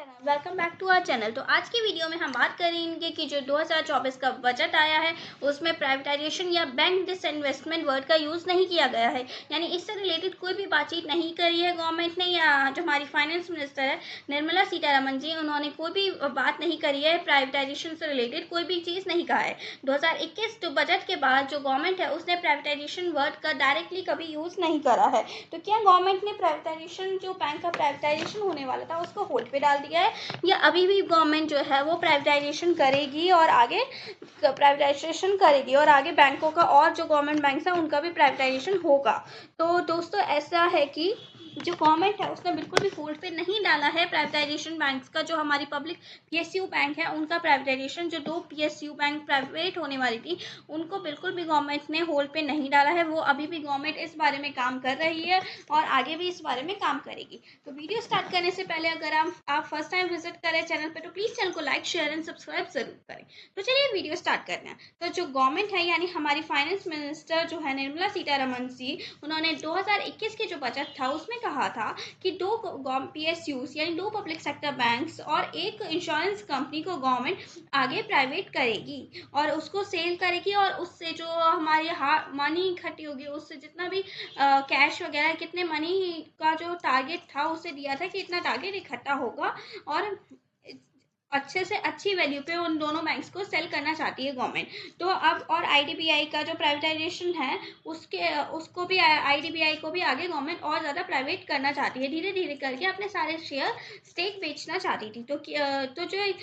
Welcome back to our channel. तो आज की वीडियो में हम बात करेंगे कि जो 2024 का बजट आया है उसमें प्राइवेटाइजेशन या बैंक डिसइन्वेस्टमेंट वर्ड का यूज़ नहीं किया गया है, यानी इससे रिलेटेड कोई भी बातचीत नहीं करी है गवर्नमेंट ने, या जो हमारी फाइनेंस मिनिस्टर है निर्मला सीतारमण जी, उन्होंने कोई भी बात नहीं करी है। प्राइवेटाइजेशन से रिलेटेड कोई भी चीज़ नहीं कहा है। 2021 जो बजट के बाद जो गवर्नमेंट है उसने प्राइवेटाइजेशन वर्ड का डायरेक्टली कभी यूज़ नहीं करा है। तो क्या गवर्नमेंट ने प्राइवेटाइजेशन, जो बैंक का प्राइवेटाइजेशन होने वाला था, उसको होल्ड पे डाल दिया है, या अभी भी गवर्नमेंट जो है वो प्राइवेटाइजेशन करेगी और आगे बैंकों का और जो गवर्नमेंट बैंक है उनका भी प्राइवेटाइजेशन होगा? तो दोस्तों ऐसा है कि जो गवर्नमेंट है उसने बिल्कुल भी होल्ड पे नहीं डाला है प्राइवेटाइजेशन बैंक्स का। जो हमारी पब्लिक पीएसयू बैंक है उनका प्राइवेटाइजेशन, जो 2 पीएसयू बैंक प्राइवेट होने वाली थी उनको बिल्कुल भी गवर्नमेंट ने होल्ड पे नहीं डाला है। वो अभी भी गवर्नमेंट इस बारे में काम कर रही है और आगे भी इस बारे में काम करेगी। तो वीडियो स्टार्ट करने से पहले अगर आप फर्स्ट टाइम विजिट करें चैनल पे तो प्लीज़ चैनल को लाइक, शेयर एंड सब्सक्राइब जरूर करें। तो चलिए वीडियो स्टार्ट करते हैं। तो जो गवर्नमेंट है यानी हमारी फाइनेंस मिनिस्टर जो है निर्मला सीतारमण जी, उन्होंने 2021 के जो बजट था उसमें कहा था कि 2 पीएसयूज यानी 2 पब्लिक सेक्टर बैंक्स और एक इंश्योरेंस कंपनी को गवर्नमेंट आगे प्राइवेट करेगी और उसको सेल करेगी, और उससे जो हमारी मनी इकट्ठी होगी उससे जितना भी कैश वगैरह, कितने मनी का जो टारगेट था उसे दिया था कि इतना टारगेट इकट्ठा होगा, और अच्छे से अच्छी वैल्यू पे उन दोनों बैंक्स को सेल करना चाहती है गवर्नमेंट। तो अब और आईडीबीआई का जो प्राइवेटाइजेशन है उसको भी, आईडीबीआई को भी आगे गवर्नमेंट और ज़्यादा प्राइवेट करना चाहती है, धीरे धीरे करके अपने सारे शेयर स्टेक बेचना चाहती थी। तो जो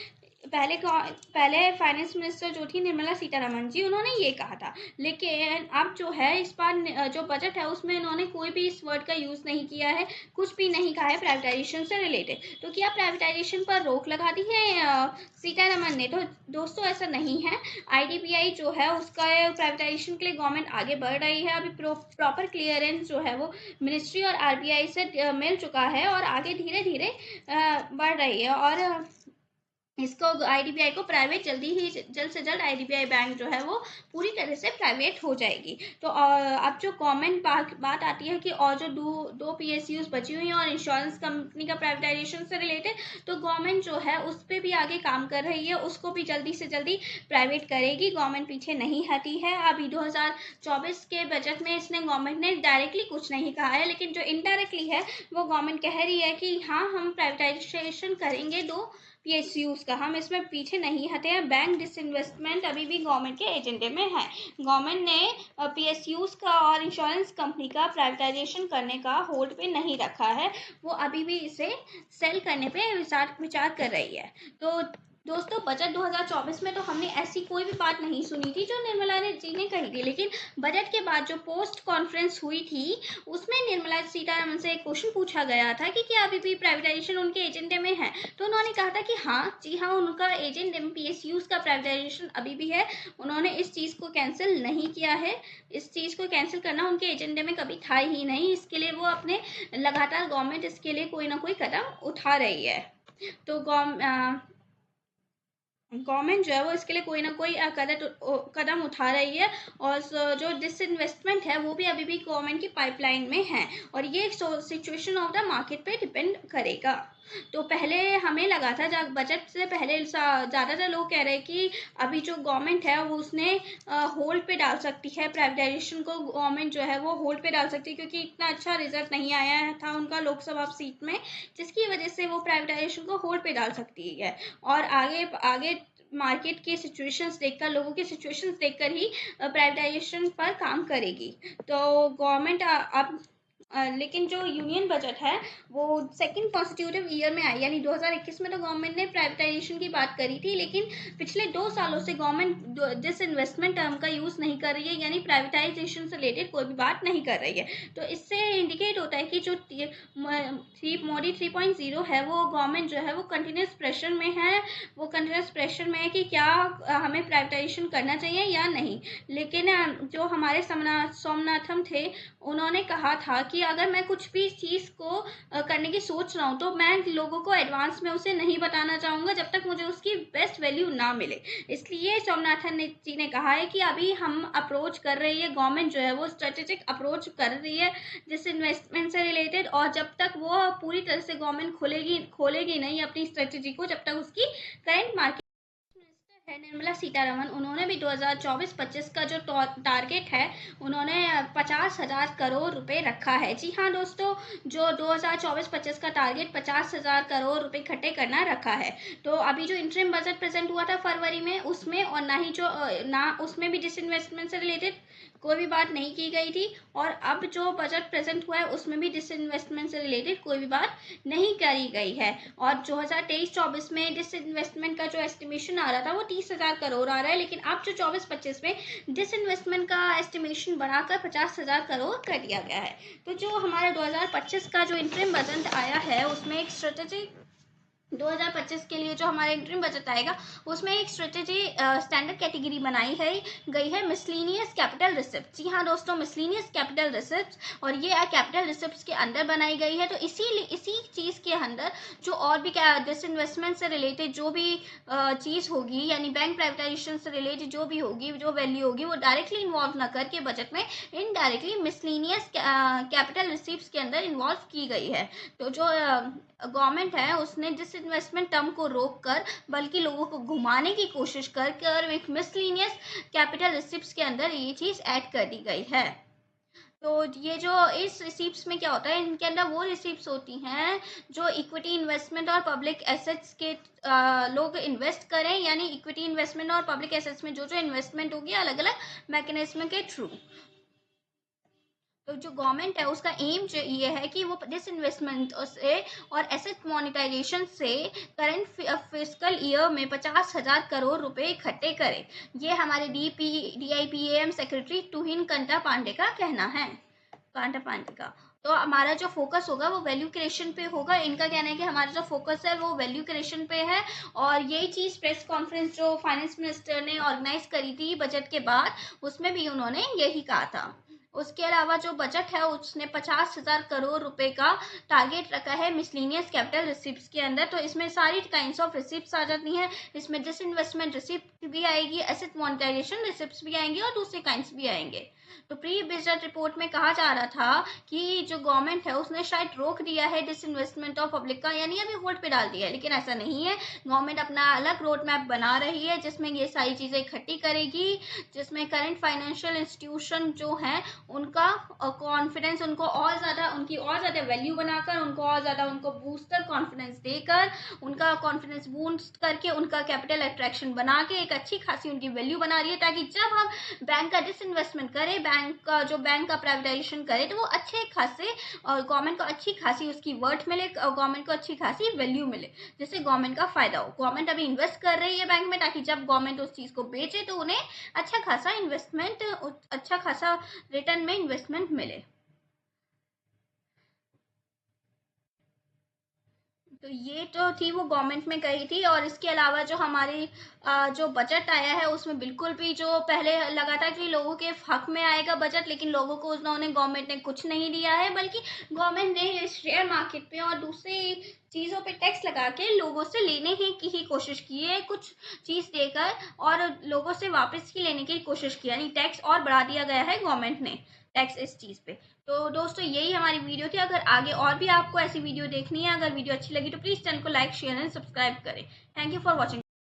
पहले फाइनेंस मिनिस्टर जो थी निर्मला सीतारमण जी, उन्होंने ये कहा था। लेकिन अब जो है इस बार जो बजट है उसमें उन्होंने कोई भी इस वर्ड का यूज़ नहीं किया है, कुछ भी नहीं कहा है प्राइवेटाइजेशन से रिलेटेड। तो क्या प्राइवेटाइजेशन पर रोक लगा दी है सीतारमण ने? तो दोस्तों ऐसा नहीं है। आईडीबीआई जो है उसका प्राइवेटाइजेशन के लिए गवर्नमेंट आगे बढ़ रही है। अभी प्रॉपर क्लियरेंस जो है वो मिनिस्ट्री और आरबीआई से मिल चुका है और आगे धीरे धीरे बढ़ रही है, और इसको आईडीबीआई को प्राइवेट जल्द से जल्द आईडीबीआई बैंक जो है वो पूरी तरह से प्राइवेट हो जाएगी। तो अब जो गवर्नमेंट बात आती है कि और जो दो पीएसयूज बची हुई हैं और इंश्योरेंस कंपनी का प्राइवेटाइजेशन से रिलेटेड, तो गवर्नमेंट जो है उस पर भी आगे काम कर रही है, उसको भी जल्दी से जल्दी प्राइवेट करेगी। गवर्नमेंट पीछे नहीं हटी है। अभी 2024 के बजट में इसने गवर्नमेंट ने डायरेक्टली कुछ नहीं कहा है, लेकिन जो इनडायरेक्टली है वो गवर्नमेंट कह रही है कि हाँ, हम प्राइवेटाइजेशन करेंगे 2 पीएसयूज का, हम इसमें पीछे नहीं हटे हैं। बैंक डिसइन्वेस्टमेंट अभी भी गवर्नमेंट के एजेंडे में है। गवर्नमेंट ने पीएसयूज का और इंश्योरेंस कंपनी का प्राइवेटाइजेशन करने का होल्ड पे नहीं रखा है, वो अभी भी इसे सेल करने पे विचार कर रही है। तो दोस्तों बजट 2024 में तो हमने ऐसी कोई भी बात नहीं सुनी थी जो निर्मला जी ने कही थी, लेकिन बजट के बाद जो पोस्ट कॉन्फ्रेंस हुई थी उसमें निर्मला सीतारमण से एक क्वेश्चन पूछा गया था कि क्या अभी भी प्राइवेटाइजेशन उनके एजेंडे में है। तो उन्होंने कहा था कि हाँ जी हाँ, उनका एजेंडे में पीएसयूज का प्राइवेटाइजेशन अभी भी है। उन्होंने इस चीज़ को कैंसिल नहीं किया है। इस चीज़ को कैंसिल करना उनके एजेंडे में कभी था ही नहीं। इसके लिए वो अपने लगातार गवर्नमेंट इसके लिए कोई ना कोई कदम उठा रही है। तो गवर्नमेंट जो है वो इसके लिए कोई ना कोई कदम उठा रही है, और जो डिसइन्वेस्टमेंट है वो भी अभी भी गवर्नमेंट की पाइपलाइन में है, और ये सिचुएशन ऑफ द मार्केट पे डिपेंड करेगा। तो पहले हमें लगा था, जब बजट से पहले ज़्यादातर लोग कह रहे हैं कि अभी जो गवर्नमेंट है वो उसने होल्ड पे डाल सकती है प्राइवेटाइजेशन को। गवर्नमेंट जो है वो होल्ड पे डाल सकती है क्योंकि इतना अच्छा रिजल्ट नहीं आया था उनका लोकसभा सीट में, जिसकी वजह से वो प्राइवेटाइजेशन को होल्ड पे डाल सकती है, और आगे आगे मार्केट की सिचुएशंस देखकर, लोगों की सिचुएशंस देखकर ही प्राइवेटाइजेशन पर काम करेगी। तो गवर्नमेंट अब लेकिन जो यूनियन बजट है वो सेकंड कॉन्स्टिट्यूटिव ईयर में आई, यानी 2021 में तो गवर्नमेंट ने प्राइवेटाइजेशन की बात करी थी, लेकिन पिछले 2 सालों से गवर्नमेंट डिसइन्वेस्टमेंट टर्म का यूज़ नहीं कर रही है, यानी प्राइवेटाइजेशन से रिलेटेड कोई भी बात नहीं कर रही है। तो इससे इंडिकेट होता है कि जो मोदी 3.0 है वो गवर्नमेंट जो है वो कंटिन्यूस प्रेशर में है। वो कंटिन्यूस प्रेशर में है कि क्या हमें प्राइवेटाइजेशन करना चाहिए या नहीं। लेकिन जो हमारे सोमनाथम थे उन्होंने कहा था कि कि अगर मैं कुछ भी चीज़ को करने की सोच रहा हूँ तो मैं लोगों को एडवांस में उसे नहीं बताना चाहूँगा जब तक मुझे उसकी बेस्ट वैल्यू ना मिले। इसलिए स्वामीनाथन जी ने कहा है कि अभी हम अप्रोच कर रही है, गवर्नमेंट जो है वो स्ट्रेटेजिक अप्रोच कर रही है जिस इन्वेस्टमेंट से रिलेटेड, और जब तक वो पूरी तरह से गवर्नमेंट खोलेगी नहीं अपनी स्ट्रेटेजी को, जब तक उसकी करंट मार्केट है निर्मला सीतारमण, उन्होंने भी 2024-25 का जो टारगेट है उन्होंने 50,000 करोड़ रुपए रखा है। जी हाँ दोस्तों, जो 2024-25 का टारगेट 50,000 करोड़ रुपए इकट्ठे करना रखा है। तो अभी जो इंटरिम बजट प्रेजेंट हुआ था फरवरी में, उसमें और ना उसमें भी डिसइन्वेस्टमेंट से रिलेटेड कोई भी बात नहीं की गई थी, और अब जो बजट प्रेजेंट हुआ है उसमें भी डिसइन्वेस्टमेंट से रिलेटेड कोई भी बात नहीं करी गई है। और 2023-24 में डिसइन्वेस्टमेंट का जो एस्टिमेशन आ रहा था वो 30,000 करोड़ आ रहा है, लेकिन अब जो 24-25 में डिसइन्वेस्टमेंट का एस्टिमेशन बढ़ाकर 50,000 करोड़ कर दिया गया है। तो जो हमारा 2025 का जो इंटरिम बजट आया है उसमें एक स्ट्रेटेजी 2025 के लिए जो हमारा इंटरिम बजट आएगा उसमें एक स्ट्रेटेजी स्टैंडर्ड कैटेगरी बनाई है गई है मिसलेनियस कैपिटल रिसिप्ट। जी हाँ दोस्तों, मिसलेनियस कैपिटल रिसिप्ट, और ये कैपिटल रिसिप्ट के अंदर बनाई गई है। तो इसी चीज़ के अंदर जो और भी डिसइन्वेस्टमेंट से रिलेटेड जो भी चीज़ होगी, यानी बैंक प्राइवेटाइजेशन से रिलेटेड जो भी होगी, जो वैल्यू होगी, वो डायरेक्टली इन्वॉल्व न करके बजट में इनडायरेक्टली मिसलेनियस कैपिटल रिसिप्ट के अंदर इन्वॉल्व की गई है। तो जो गवर्नमेंट है उसने डिसइन्वेस्टमेंट टर्म को रोककर बल्कि लोगों को घुमाने की कोशिश कर एक मिसलेनियस कैपिटल रिसिप्ट्स के अंदर ये चीज़ ऐड कर दी गई है। तो ये जो इस रिसिप्ट्स में क्या होता है, इनके अंदर वो रिसिप्ट्स होती हैं जो इक्विटी इन्वेस्टमेंट और पब्लिक एसेट्स के लोग इन्वेस्ट करें, यानी इक्विटी इन्वेस्टमेंट और पब्लिक एसेट्स में जो जो इन्वेस्टमेंट होगी अलग अलग मैकेनिज्म के थ्रू। तो जो गवर्नमेंट है उसका एम जो ये है कि वो डिसइन्वेस्टमेंट से और एसेट मोनेटाइजेशन से करंट फिस्कल ईयर में 50,000 करोड़ रुपए इकट्ठे करे। ये हमारे DIPAM सेक्रेटरी तुहिन कंटा पांडे का कहना है, कांटा पांडे का। तो हमारा जो फोकस होगा वो वैल्यू क्रिएशन पे होगा। इनका कहना है कि हमारा जो फोकस है वो वैल्यू क्रिएशन पे है, और यही चीज़ प्रेस कॉन्फ्रेंस जो फाइनेंस मिनिस्टर ने ऑर्गेनाइज करी थी बजट के बाद, उसमें भी उन्होंने यही कहा था। उसके अलावा जो बजट है उसने 50,000 करोड़ रुपए का टारगेट रखा है मिसलेनियस कैपिटल रिसिप्ट्स के अंदर। तो इसमें सारी काइंड्स ऑफ रिसिप्ट्स आ जाती हैं। इसमें डिसइन्वेस्टमेंट रिसिप्ट भी आएगी, एसेट मोनेटाइजेशन रिसिप्ट्स भी आएंगी, और दूसरे काइंड्स भी आएंगे। तो प्री बजट रिपोर्ट में कहा जा रहा था कि जो गवर्नमेंट है उसने शायद रोक दिया है डिसइन्वेस्टमेंट ऑफ पब्लिक का, यानी अभी होल्ड पे डाल दिया है, लेकिन ऐसा नहीं है। गवर्नमेंट अपना अलग रोड मैप बना रही है जिसमें ये सारी चीज़ें इकट्ठी करेगी, जिसमें करंट फाइनेंशियल इंस्टीट्यूशन जो हैं उनका कॉन्फिडेंस, उनको और ज़्यादा उनकी और ज़्यादा वैल्यू बनाकर, उनको और ज़्यादा उनको बूस्टर कॉन्फिडेंस देकर, उनका कॉन्फिडेंस बूस्ट करके, उनका कैपिटल अट्रैक्शन बना के एक अच्छी खासी उनकी वैल्यू बना रही है, ताकि जब हम बैंक का डिसइन्वेस्टमेंट करें, बैंक का प्राइवेटाइजेशन करे, तो वो अच्छे खासे और गवर्नमेंट को अच्छी खासी उसकी वर्थ मिले, गवर्नमेंट को अच्छी खासी वैल्यू मिले, जिससे गवर्नमेंट का फायदा हो। गवर्नमेंट अभी इन्वेस्ट कर रही है बैंक में, ताकि जब गवर्नमेंट उस चीज़ को बेचे तो उन्हें अच्छा खासा इन्वेस्टमेंट, अच्छा खासा रिटर्न में इन्वेस्टमेंट मिले। तो ये तो थी वो गवर्नमेंट में कही थी। और इसके अलावा जो हमारी जो बजट आया है उसमें बिल्कुल भी, जो पहले लगा था कि लोगों के हक में आएगा बजट, लेकिन लोगों को उन्होंने गवर्नमेंट ने कुछ नहीं दिया है, बल्कि गवर्नमेंट ने शेयर मार्केट पे और दूसरी चीज़ों पे टैक्स लगा के लोगों से लेने की ही कोशिश की है, कुछ चीज़ देकर, और लोगों से वापस ही लेने की कोशिश की, यानी टैक्स और बढ़ा दिया गया है गवर्नमेंट ने टैक्स इस चीज़ पे। तो दोस्तों यही हमारी वीडियो थी। अगर आगे और भी आपको ऐसी वीडियो देखनी है, अगर वीडियो अच्छी लगी तो प्लीज़ चैनल को लाइक, शेयर एंड सब्सक्राइब करें। Thank you for watching.